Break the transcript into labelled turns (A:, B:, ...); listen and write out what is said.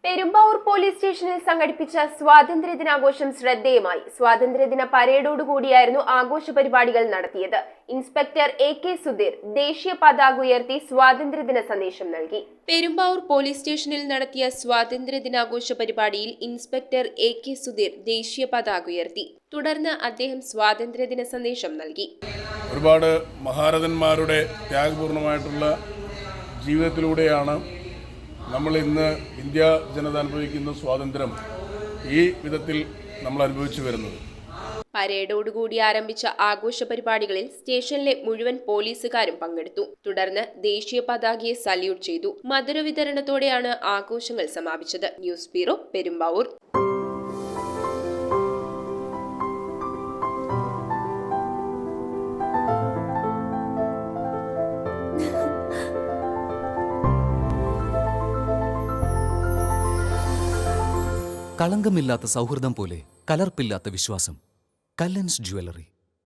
A: Perumbavoor police സ്റ്റേഷനിൽ സംഘടിപ്പിച്ച സ്വാതന്ത്ര്യദിനാഘോഷം ശ്രദ്ധേയമായി. സ്വാതന്ത്ര്യദിന പരേഡോടുകൂടിയായിരുന്നു ആഘോഷ പരിപാടികൾ നടത്തിയത്. Inspector A.K. സുധീർ ദേശീയ പതാക ഉയർത്തി സ്വാതന്ത്ര്യദിന സന്ദേശം നൽകി. പെരുമ്പാവൂർ പോലീസ് സ്റ്റേഷനിൽ നടത്തിയ സ്വാതന്ത്ര്യദിനാഘോഷ പരിപാടിയിൽ ഇൻസ്പെക്ടർ A.K. സുധീർ ദേശീയ പതാക ഉയർത്തി. തുടർന്ന് അദ്ദേഹം സ്വാതന്ത്ര്യദിന സന്ദേശം നൽകി.
B: ഒരുപാട് മഹാരഥന്മാരുടെ ത്യാഗപൂർണമായിട്ടുള്ള ജീവിതത്തിലൂടെയാണ് നമ്മൾ ഇന്ന് ഇന്ത്യ ജനത അനുഭവിക്കുന്ന സ്വാതന്ത്ര്യം ഈ വിധത്തിൽ നമ്മൾ അനുഭവിച്ചു വരുന്നത്.
A: പരേഡോടുകൂടി ആരംഭിച്ച ആഘോഷ പരിപാടികളിൽ സ്റ്റേഷനിലെ മുഴുവൻ പോലീസുകാരും പങ്കെടുത്തു. തുടർന്ന് ദേശീയ പതാകയെ സല്യൂട്ട് ചെയ്തു. മധുര വിതരണത്തോടെയാണ് ആഘോഷങ്ങൾ സമാപിച്ചത്. News bureau, Perumbavoor.
C: കളങ്കമില്ലാത്ത സൗഹൃദം പോലെ കലർപ്പില്ലാത്ത വിശ്വാസം. കല്ലൻസ് ജ്വല്ലറി.